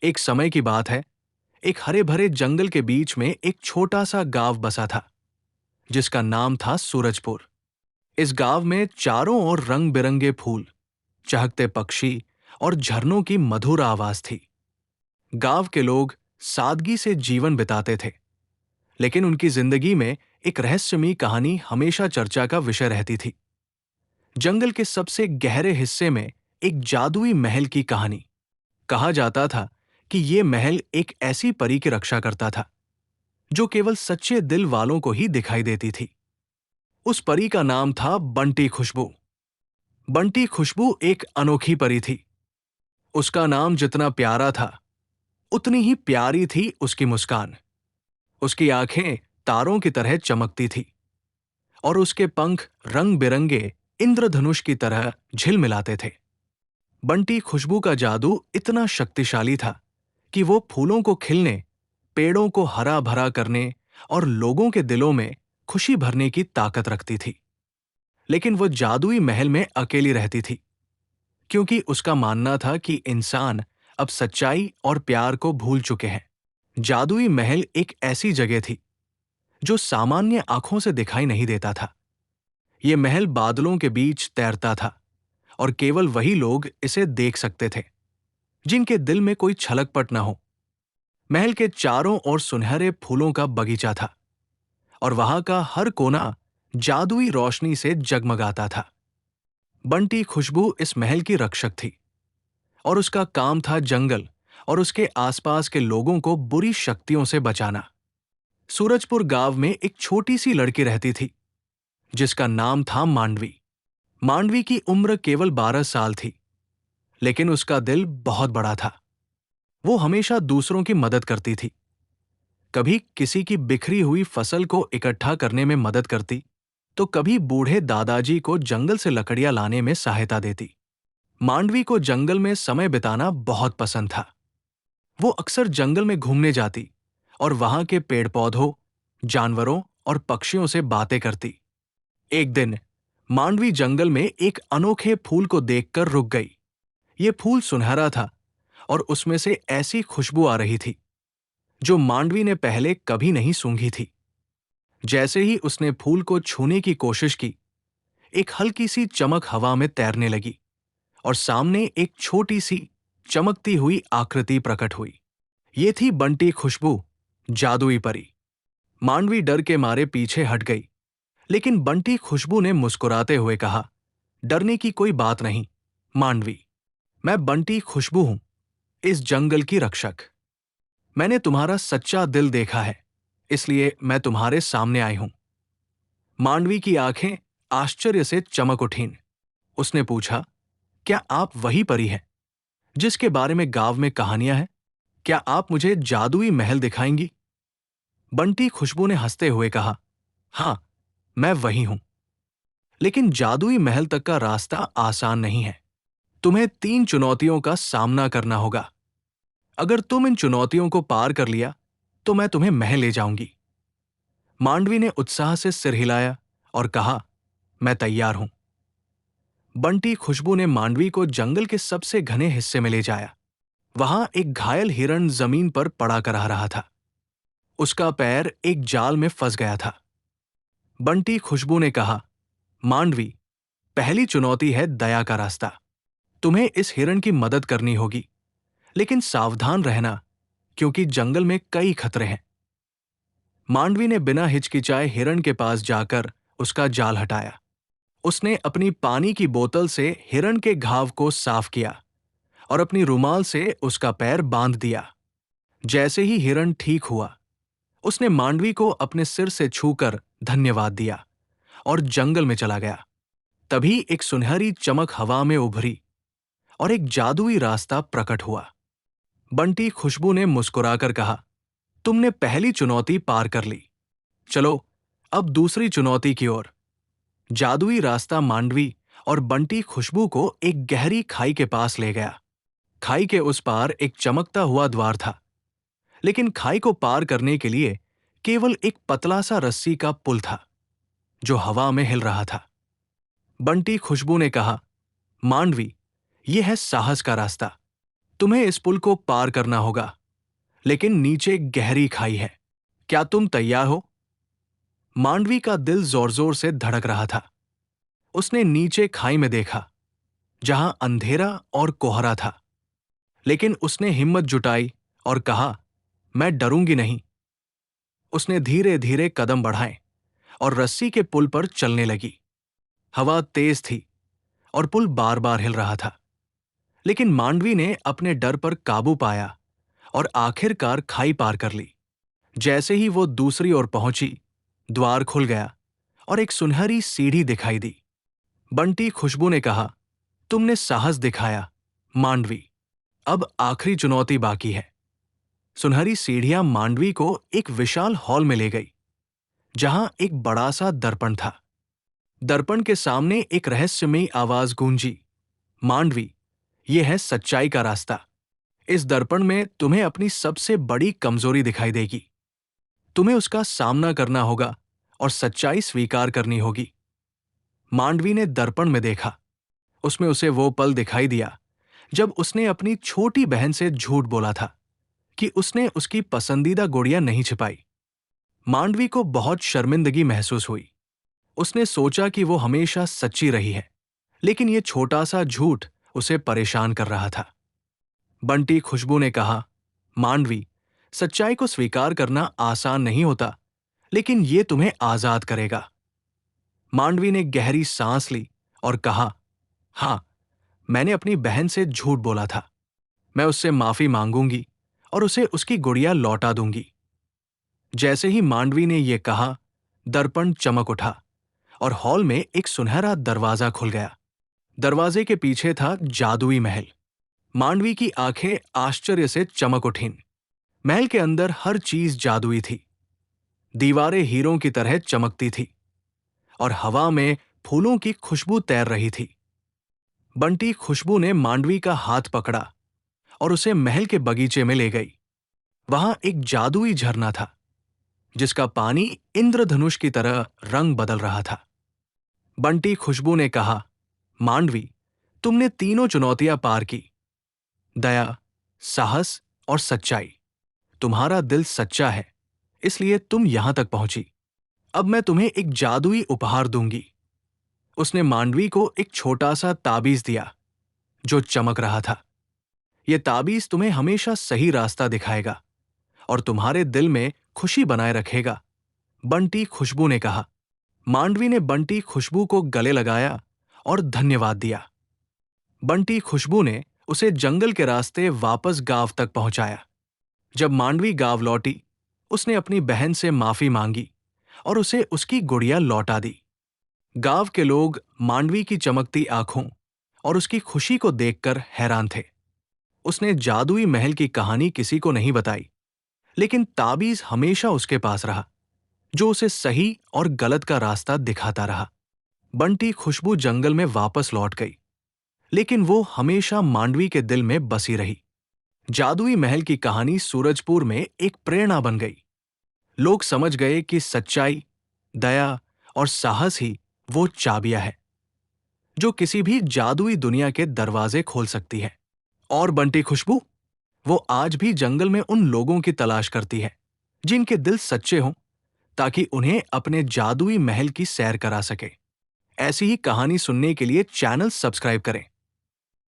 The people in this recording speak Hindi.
एक समय की बात है। एक हरे भरे जंगल के बीच में एक छोटा सा गांव बसा था, जिसका नाम था सूरजपुर। इस गांव में चारों ओर रंग बिरंगे फूल, चहकते पक्षी और झरनों की मधुर आवाज थी। गांव के लोग सादगी से जीवन बिताते थे, लेकिन उनकी जिंदगी में एक रहस्यमयी कहानी हमेशा चर्चा का विषय रहती थी। जंगल के सबसे गहरे हिस्से में एक जादुई महल की कहानी। कहा जाता था कि ये महल एक ऐसी परी की रक्षा करता था जो केवल सच्चे दिल वालों को ही दिखाई देती थी। उस परी का नाम था बंटी खुशबू। बंटी खुशबू एक अनोखी परी थी। उसका नाम जितना प्यारा था, उतनी ही प्यारी थी उसकी मुस्कान। उसकी आंखें तारों की तरह चमकती थी और उसके पंख रंग बिरंगे इंद्रधनुष की तरह झिलमिलाते थे। बंटी खुशबू का जादू इतना शक्तिशाली था कि वो फूलों को खिलने, पेड़ों को हरा भरा करने और लोगों के दिलों में खुशी भरने की ताकत रखती थी। लेकिन वो जादुई महल में अकेली रहती थी, क्योंकि उसका मानना था कि इंसान अब सच्चाई और प्यार को भूल चुके हैं। जादुई महल एक ऐसी जगह थी जो सामान्य आंखों से दिखाई नहीं देता था। ये महल बादलों के बीच तैरता था और केवल वही लोग इसे देख सकते थे जिनके दिल में कोई छलकपट न हो। महल के चारों ओर सुनहरे फूलों का बगीचा था और वहां का हर कोना जादुई रोशनी से जगमगाता था। बंटी खुशबू इस महल की रक्षक थी और उसका काम था जंगल और उसके आसपास के लोगों को बुरी शक्तियों से बचाना। सूरजपुर गांव में एक छोटी सी लड़की रहती थी जिसका नाम था मांडवी। मांडवी की उम्र केवल 12 साल थी, लेकिन उसका दिल बहुत बड़ा था। वो हमेशा दूसरों की मदद करती थी। कभी किसी की बिखरी हुई फसल को इकट्ठा करने में मदद करती, तो कभी बूढ़े दादाजी को जंगल से लकड़ियां लाने में सहायता देती। मांडवी को जंगल में समय बिताना बहुत पसंद था। वो अक्सर जंगल में घूमने जाती और वहां के पेड़ पौधों, जानवरों और पक्षियों से बातें करती। एक दिन मांडवी जंगल में एक अनोखे फूल को देखकर रुक गई। ये फूल सुनहरा था और उसमें से ऐसी खुशबू आ रही थी जो मांडवी ने पहले कभी नहीं सूंघी थी। जैसे ही उसने फूल को छूने की कोशिश की, एक हल्की सी चमक हवा में तैरने लगी और सामने एक छोटी सी चमकती हुई आकृति प्रकट हुई। ये थी बंटी खुशबू, जादुई परी। मांडवी डर के मारे पीछे हट गई, लेकिन बंटी खुशबू ने मुस्कुराते हुए कहा, डरने की कोई बात नहीं मांडवी, मैं बंटी खुशबू हूं, इस जंगल की रक्षक। मैंने तुम्हारा सच्चा दिल देखा है, इसलिए मैं तुम्हारे सामने आई हूं। मांडवी की आंखें आश्चर्य से चमक उठीं। उसने पूछा, क्या आप वही परी हैं जिसके बारे में गांव में कहानियां हैं? क्या आप मुझे जादुई महल दिखाएंगी? बंटी खुशबू ने हंसते हुए कहा, हां, मैं वही हूं। लेकिन जादुई महल तक का रास्ता आसान नहीं है। तुम्हें 3 चुनौतियों का सामना करना होगा। अगर तुम इन चुनौतियों को पार कर लिया, तो मैं तुम्हें महल ले जाऊंगी। मांडवी ने उत्साह से सिर हिलाया और कहा, मैं तैयार हूं। बंटी खुशबू ने मांडवी को जंगल के सबसे घने हिस्से में ले जाया। वहां एक घायल हिरण जमीन पर पड़ा कर रहा था। उसका पैर एक जाल में फंस गया था। बंटी खुशबू ने कहा, मांडवी, पहली चुनौती है दया का रास्ता। तुम्हें इस हिरण की मदद करनी होगी, लेकिन सावधान रहना, क्योंकि जंगल में कई खतरे हैं। मांडवी ने बिना हिचकिचाए हिरण के पास जाकर उसका जाल हटाया। उसने अपनी पानी की बोतल से हिरण के घाव को साफ किया और अपनी रुमाल से उसका पैर बांध दिया। जैसे ही हिरण ठीक हुआ, उसने मांडवी को अपने सिर से छूकर धन्यवाद दिया और जंगल में चला गया। तभी एक सुनहरी चमक हवा में उभरी और एक जादुई रास्ता प्रकट हुआ। बंटी खुशबू ने मुस्कुराकर कहा, तुमने पहली चुनौती पार कर ली। चलो, अब दूसरी चुनौती की ओर। जादुई रास्ता मांडवी और बंटी खुशबू को एक गहरी खाई के पास ले गया। खाई के उस पार एक चमकता हुआ द्वार था, लेकिन खाई को पार करने के लिए केवल एक पतला सा रस्सी का पुल था जो हवा में हिल रहा था। बंटी खुशबू ने कहा, मांडवी, यह है साहस का रास्ता। तुम्हें इस पुल को पार करना होगा, लेकिन नीचे गहरी खाई है। क्या तुम तैयार हो? मांडवी का दिल जोर जोर से धड़क रहा था। उसने नीचे खाई में देखा, जहां अंधेरा और कोहरा था, लेकिन उसने हिम्मत जुटाई और कहा, मैं डरूंगी नहीं। उसने धीरे धीरे कदम बढ़ाए और रस्सी के पुल पर चलने लगी। हवा तेज थी और पुल बार बार हिल रहा था, लेकिन मांडवी ने अपने डर पर काबू पाया और आखिरकार खाई पार कर ली। जैसे ही वो दूसरी ओर पहुंची, द्वार खुल गया और एक सुनहरी सीढ़ी दिखाई दी। बंटी खुशबू ने कहा, तुमने साहस दिखाया, मांडवी। अब आखिरी चुनौती बाकी है। सुनहरी सीढ़ियां मांडवी को एक विशाल हॉल में ले गई, जहां एक बड़ा सा दर्पण था। दर्पण के सामने एक रहस्यमयी आवाज गूंजी, मांडवी, यह है सच्चाई का रास्ता। इस दर्पण में तुम्हें अपनी सबसे बड़ी कमजोरी दिखाई देगी। तुम्हें उसका सामना करना होगा और सच्चाई स्वीकार करनी होगी। मांडवी ने दर्पण में देखा। उसमें उसे वो पल दिखाई दिया जब उसने अपनी छोटी बहन से झूठ बोला था कि उसने उसकी पसंदीदा गुड़िया नहीं छिपाई। मांडवी को बहुत शर्मिंदगी महसूस हुई। उसने सोचा कि वो हमेशा सच्ची रही है, लेकिन ये छोटा सा झूठ उसे परेशान कर रहा था। बंटी खुशबू ने कहा, मांडवी, सच्चाई को स्वीकार करना आसान नहीं होता, लेकिन ये तुम्हें आजाद करेगा। मांडवी ने गहरी सांस ली और कहा, हां, मैंने अपनी बहन से झूठ बोला था। मैं उससे माफी मांगूंगी और उसे उसकी गुड़िया लौटा दूंगी। जैसे ही मांडवी ने यह कहा, दर्पण चमक उठा और हॉल में एक सुनहरा दरवाजा खुल गया। दरवाजे के पीछे था जादुई महल। मांडवी की आंखें आश्चर्य से चमक उठीं। महल के अंदर हर चीज जादुई थी। दीवारें हीरों की तरह चमकती थी और हवा में फूलों की खुशबू तैर रही थी। बंटी खुशबू ने मांडवी का हाथ पकड़ा और उसे महल के बगीचे में ले गई। वहां एक जादुई झरना था, जिसका पानी इंद्रधनुष की तरह रंग बदल रहा था। बंटी खुशबू ने कहा, मांडवी, तुमने तीनों चुनौतियां पार की, दया, साहस और सच्चाई। तुम्हारा दिल सच्चा है, इसलिए तुम यहां तक पहुंची। अब मैं तुम्हें एक जादुई उपहार दूंगी। उसने मांडवी को एक छोटा सा ताबीज दिया, जो चमक रहा था। यह ताबीज तुम्हें हमेशा सही रास्ता दिखाएगा और तुम्हारे दिल में खुशी बनाए रखेगा, बंटी खुशबू ने कहा। मांडवी ने बंटी खुशबू को गले लगाया और धन्यवाद दिया। बंटी खुशबू ने उसे जंगल के रास्ते वापस गांव तक पहुंचाया। जब मांडवी गांव लौटी, उसने अपनी बहन से माफी मांगी और उसे उसकी गुड़िया लौटा दी। गांव के लोग मांडवी की चमकती आंखों और उसकी खुशी को देखकर हैरान थे। उसने जादुई महल की कहानी किसी को नहीं बताई, लेकिन ताबीज हमेशा उसके पास रहा, जो उसे सही और गलत का रास्ता दिखाता रहा। बंटी खुशबू जंगल में वापस लौट गई, लेकिन वो हमेशा मांडवी के दिल में बसी रही। जादुई महल की कहानी सूरजपुर में एक प्रेरणा बन गई। लोग समझ गए कि सच्चाई, दया और साहस ही वो चाबियां है, जो किसी भी जादुई दुनिया के दरवाजे खोल सकती है। और बंटी खुशबू, वो आज भी जंगल में उन लोगों की तलाश करती है, जिनके दिल सच्चे हों, ताकि उन्हें अपने जादुई महल की सैर करा सके। ऐसी ही कहानी सुनने के लिए चैनल सब्सक्राइब करें।